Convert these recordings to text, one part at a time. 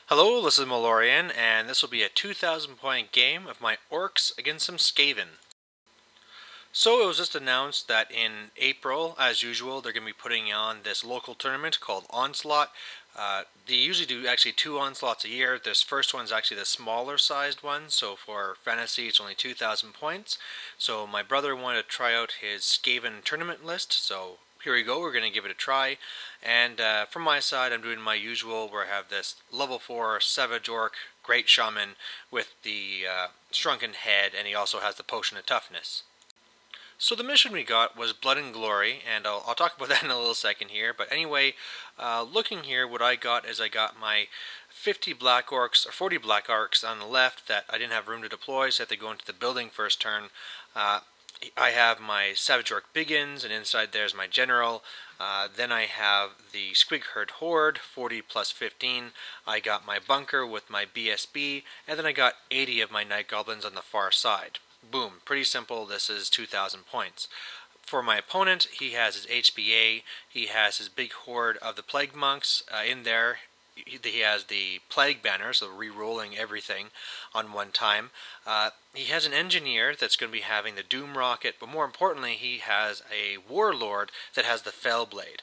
Hello, this is Malorian, and this will be a 2,000 point game of my Orcs against some Skaven. So it was just announced that in April, as usual, they're going to be putting on this local tournament called Onslaught. They usually do actually two Onslaughts a year. This first one's actually the smaller sized one, so for Fantasy it's only 2,000 points. So my brother wanted to try out his Skaven tournament list, so here we go, we're going to give it a try. And from my side, I'm doing my usual where I have this level 4 Savage Orc Great Shaman with the Shrunken Head, and he also has the Potion of Toughness. So the mission we got was Blood and Glory, and I'll talk about that in a little second here. But anyway, looking here, what I got is I got my 50 Black Orcs, or 40 Black Orcs on the left that I didn't have room to deploy, so I had to go into the building first turn. I have my Savage Orc Biggins, and inside there's my General. Then I have the Squigherd Horde, 40 plus 15. I got my Bunker with my BSB, and then I got 80 of my Night Goblins on the far side. Boom, pretty simple. This is 2,000 points. For my opponent, he has his HBA, he has his big horde of the Plague Monks in there. He has the Plague Banner, so re-rolling everything on one time. He has an Engineer that's going to be having the Doom Rocket, but more importantly, he has a Warlord that has the Fellblade.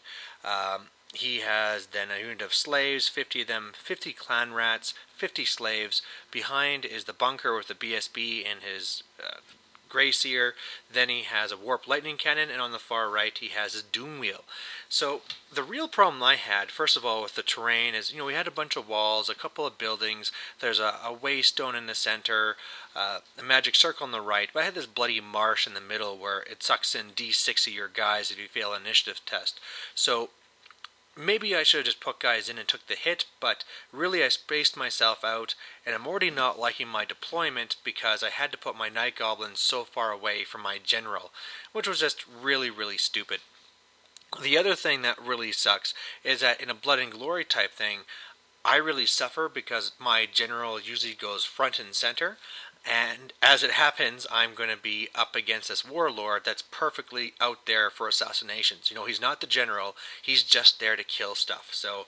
He has then a unit of slaves, 50 of them, 50 clan rats, 50 slaves. Behind is the Bunker with the BSB and his Grey Seer. Then he has a Warp Lightning Cannon, and on the far right he has his Doom Wheel. So the real problem I had, first of all, with the terrain is, we had a bunch of walls, a couple of buildings, there's a waystone in the center, a magic circle on the right, but I had this bloody marsh in the middle where it sucks in D6 of your guys if you fail an initiative test. So maybe I should have just put guys in and took the hit, but really I spaced myself out, and I'm already not liking my deployment because I had to put my Night Goblins so far away from my General, which was just really, really stupid. The other thing that really sucks is that in a Blood and Glory type thing, I really suffer because my General usually goes front and center, and as it happens, I'm going to be up against this Warlord that's perfectly out there for assassinations. He's not the General, he's just there to kill stuff. So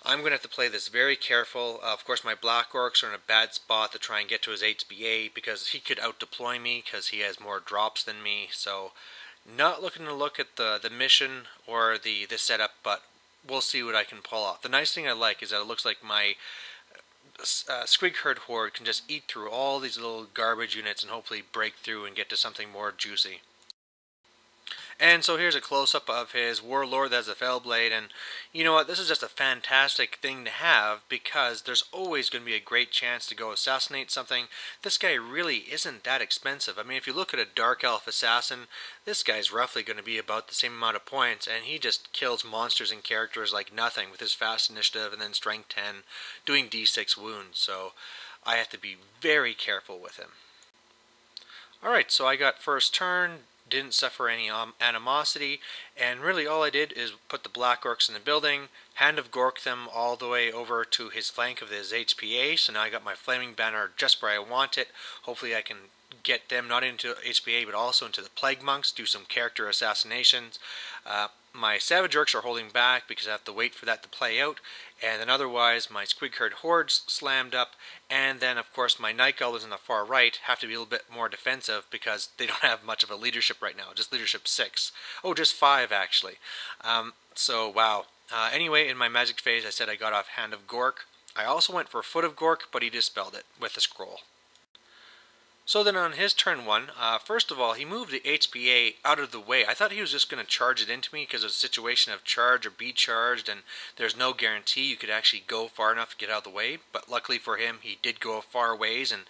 I'm going to have to play this very careful. Of course, my Black Orcs are in a bad spot to try and get to his HBA because he could out-deploy me because he has more drops than me. So not looking to look at the mission or the setup, but we'll see what I can pull off. The nice thing I like is that it looks like my Squigherd Horde can just eat through all these little garbage units and hopefully break through and get to something more juicy. And so here's a close-up of his Warlord that has a Fellblade, and you know what, this is just a fantastic thing to have because there's always going to be a great chance to go assassinate something. This guy really isn't that expensive. I mean, if you look at a Dark Elf Assassin, this guy's roughly going to be about the same amount of points, and he just kills monsters and characters like nothing with his fast initiative and then strength 10, doing d6 wounds, so I have to be very careful with him. Alright, so I got first turn, didn't suffer any animosity, and really all I did is put the Black Orcs in the building, Hand of Gork them all the way over to his flank of his HPA, so now I got my Flaming Banner just where I want it. Hopefully I can get them not into HPA but also into the Plague Monks, do some character assassinations. My Savage Orcs are holding back because I have to wait for that to play out, and then otherwise my Squigherd Horde's slammed up, and then of course my Night Goblins on the far right have to be a little bit more defensive because they don't have much of a leadership right now, just leadership 6. Oh, just 5 actually. So wow. Anyway, in my magic phase I said I got off Hand of Gork. I also went for Foot of Gork, but he dispelled it with a scroll. So then on his turn 1, first of all, he moved the HPA out of the way. I thought he was just going to charge it into me because it was a situation of charge or be charged, and there's no guarantee you could actually go far enough to get out of the way. But luckily for him, he did go far ways and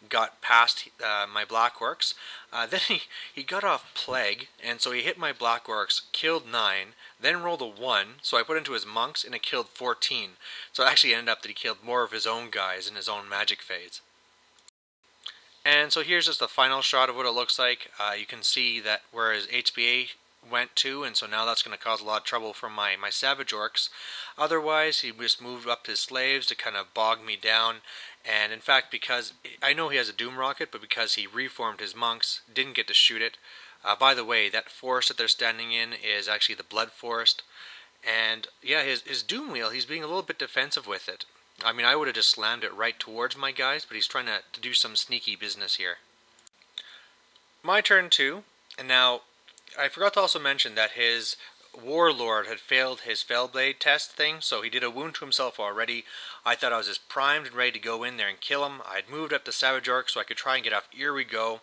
got past my Black Orcs. Then he got off Plague, and so he hit my Black Orcs, killed 9, then rolled a 1, so I put into his monks, and it killed 14. So it actually ended up that he killed more of his own guys in his own magic phase. And so here's just the final shot of what it looks like. You can see that where his HPA went to, and so now that's going to cause a lot of trouble for my Savage Orcs. Otherwise, he just moved up his slaves to kind of bog me down. And in fact, because I know he has a Doom Rocket, but because he reformed his monks, didn't get to shoot it. By the way, that forest that they're standing in is actually the Blood Forest. And yeah, his Doom Wheel, he's being a little bit defensive with it. I mean, I would have just slammed it right towards my guys, but he's trying to do some sneaky business here. My turn too, and now I forgot to also mention that his Warlord had failed his Fellblade test thing, so he did a wound to himself already. I thought I was just primed and ready to go in there and kill him. I'd moved up to Savage Orc so I could try and get off. Here we go.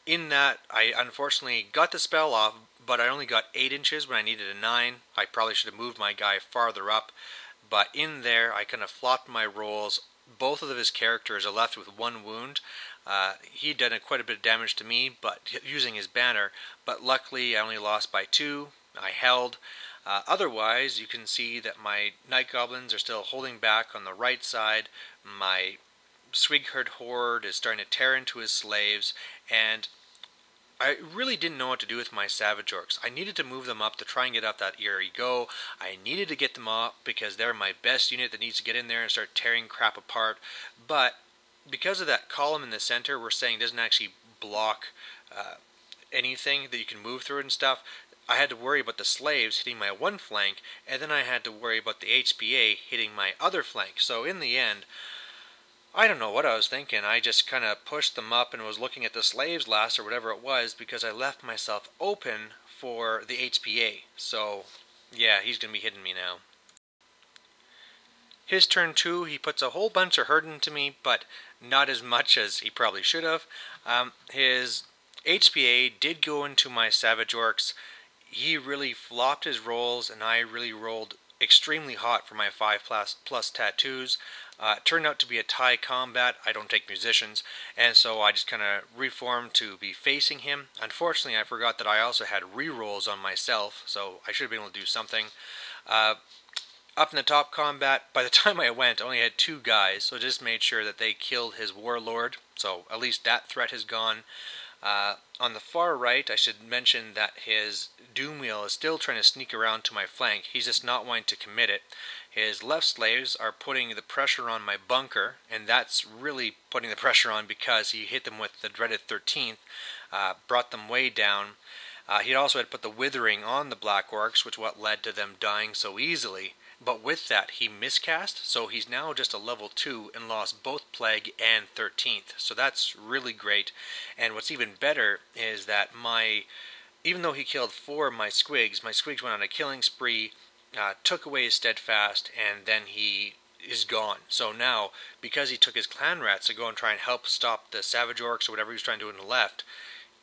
In that, I unfortunately got the spell off, but I only got 8 inches when I needed a 9. I probably should have moved my guy farther up, but in there I kind of flopped my rolls. Both of his characters are left with 1 wound. He'd done quite a bit of damage to me, but using his banner, but luckily I only lost by 2. I held. Otherwise, you can see that my Night Goblins are still holding back on the right side. My Squigherd Horde is starting to tear into his slaves, and I really didn't know what to do with my Savage Orcs. I needed to move them up to try and get up that Eerie Go. I needed to get them up because they're my best unit that needs to get in there and start tearing crap apart. But because of that column in the center, we're saying doesn't actually block anything that you can move through and stuff, I had to worry about the slaves hitting my one flank, and then I had to worry about the HPA hitting my other flank. So in the end, I don't know what I was thinking. I just kind of pushed them up and was looking at the slaves last or whatever it was because I left myself open for the HPA. So yeah, he's going to be hitting me now. His turn 2, he puts a whole bunch of hurt into me, but not as much as he probably should have. His HPA did go into my Savage Orcs. He really flopped his rolls, and I really rolled extremely hot for my 5+ tattoos. Turned out to be a tie combat. I don't take musicians, and so I just kind of reformed to be facing him. Unfortunately, I forgot that I also had rerolls on myself, so I should have been able to do something. Up in the top combat, by the time I went, I only had 2 guys, so I just made sure that they killed his Warlord, so at least that threat is gone. On the far right, I should mention that his Doomwheel is still trying to sneak around to my flank. He's just not wanting to commit it. His left slaves are putting the pressure on my bunker, and that's really putting the pressure on because he hit them with the dreaded 13th, brought them way down. He also had put the Withering on the Black Orcs, which what led to them dying so easily. But with that, he miscast, so he's now just a level 2 and lost both Plague and 13th. So that's really great. And what's even better is that even though he killed 4 of my Squigs went on a killing spree, took away his Steadfast, and then he is gone. So now, because he took his Clan Rats to go and try and help stop the Savage Orcs or whatever he was trying to do in the left,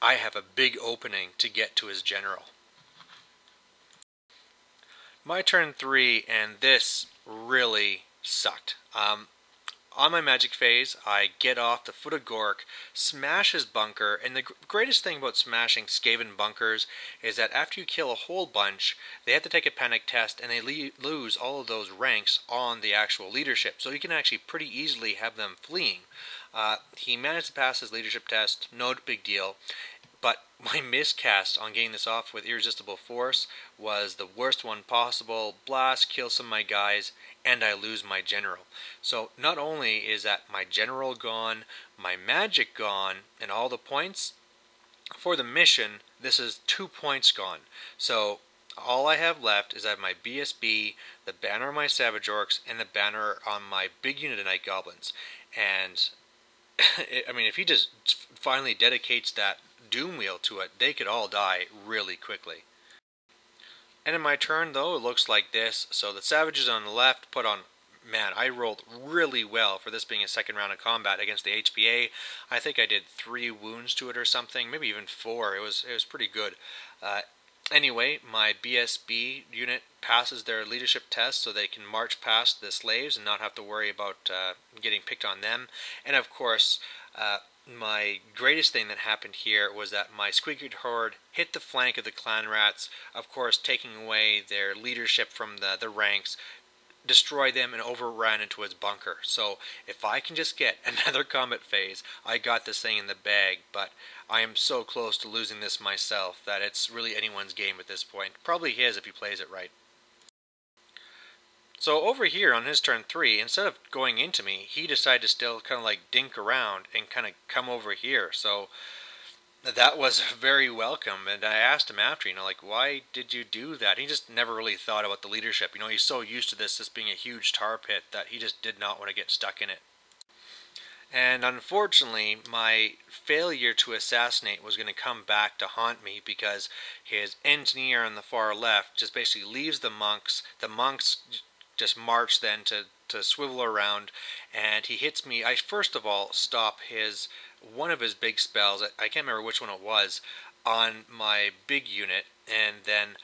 I have a big opening to get to his general. My turn 3, and this really sucked. On my magic phase, I get off the foot of Gork, smash his bunker, and the greatest thing about smashing Skaven bunkers is that after you kill a whole bunch, they have to take a panic test, and they lose all of those ranks on the actual leadership. So you can actually pretty easily have them fleeing. He managed to pass his leadership test, no big deal. But my miscast on getting this off with Irresistible Force was the worst one possible. Blast, kill some of my guys, and I lose my general. So not only is that my general gone, my magic gone, and all the points, for the mission, this is 2 points gone. So all I have left is I have my BSB, the banner on my Savage Orcs, and the banner on my big unit of Night Goblins. And, I mean, if he just finally dedicates that Doomwheel to it, they could all die really quickly. And in my turn, though, it looks like this. So the Savages on the left put on... Man, I rolled really well for this being a second round of combat against the HPA. I think I did 3 wounds to it or something, maybe even 4. It was pretty good. Anyway, my BSB unit passes their leadership test so they can march past the slaves and not have to worry about getting picked on them. And of course... my greatest thing that happened here was that my Squigged Horde hit the flank of the Clan Rats, of course taking away their leadership from the ranks, destroyed them, and overran into his bunker. So if I can just get another combat phase, I got this thing in the bag, but I am so close to losing this myself that it's really anyone's game at this point. Probably his if he plays it right. So over here on his turn 3, instead of going into me, he decided to still kind of like dink around and kind of come over here. So That was very welcome, and I asked him after, like, why did you do that? He just never really thought about the leadership. He's so used to this being a huge tar pit that he just did not want to get stuck in it. And unfortunately, my failure to assassinate was going to come back to haunt me because his engineer on the far left just basically leaves the monks. The monks just march then to swivel around, and he hits me. I first of all stop one of his big spells. I can't remember which one it was on my big unit, and then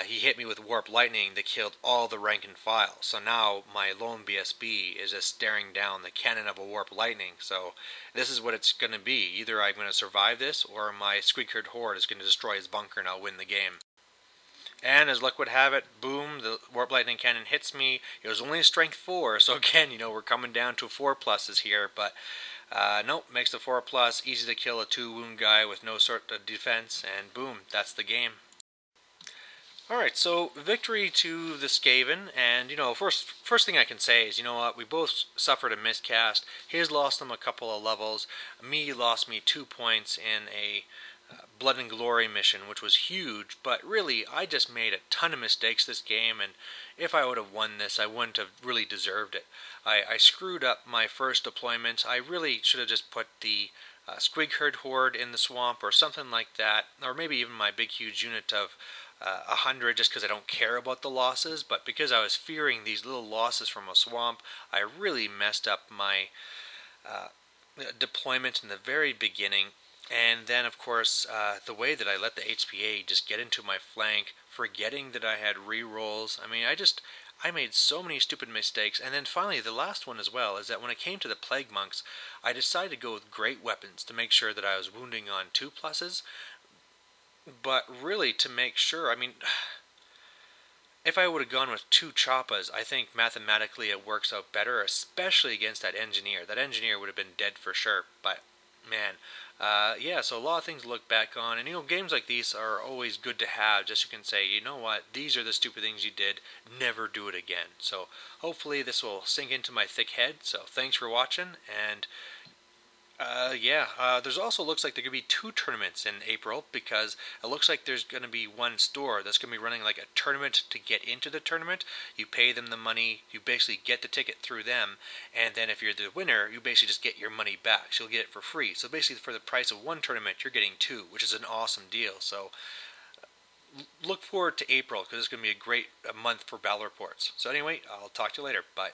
he hit me with Warp Lightning that killed all the rank and file. So now my lone BSB is just staring down the cannon of a Warp Lightning. So this is what it's going to be. Either I'm going to survive this, or my Squeakherd Horde is going to destroy his bunker and I'll win the game. And as luck would have it, boom, the Warp Lightning Cannon hits me. It was only a strength 4, so again, we're coming down to 4 pluses here, but nope, makes the 4 plus, easy to kill a 2 wound guy with no sort of defense, and boom, that's the game. Alright, so victory to the Skaven, and first thing I can say is, what, we both suffered a miscast. His lost them a couple of levels, me lost me 2 points in a Blood and Glory mission, which was huge, but really, I just made a ton of mistakes this game, and if I would have won this, I wouldn't have really deserved it. I screwed up my first deployment. I really should have just put the Squeakherd Horde in the swamp or something like that, or maybe even my big huge unit of 100 just because I don't care about the losses, but because I was fearing these little losses from a swamp, I really messed up my deployment in the very beginning. And then, of course, the way that I let the HPA just get into my flank, forgetting that I had rerolls. I made so many stupid mistakes. And then finally, the last one as well, is that when it came to the Plague Monks, I decided to go with great weapons to make sure that I was wounding on 2 pluses. But really, to make sure, if I would have gone with 2 Choppas, I think mathematically it works out better, especially against that engineer. That engineer would have been dead for sure, but man, yeah, so a lot of things to look back on, and games like these are always good to have, just so you can say, you know what, these are the stupid things you did, never do it again. So hopefully this will sink into my thick head, so thanks for watching, and there's also looks like there could be 2 tournaments in April, because it looks like there's going to be one store that's going to be running like a tournament to get into the tournament. You pay them the money, you basically get the ticket through them, and then if you're the winner, you basically just get your money back. So you'll get it for free. So basically for the price of one tournament, you're getting 2, which is an awesome deal. So look forward to April, because it's going to be a great month for battle reports. So anyway, I'll talk to you later. Bye.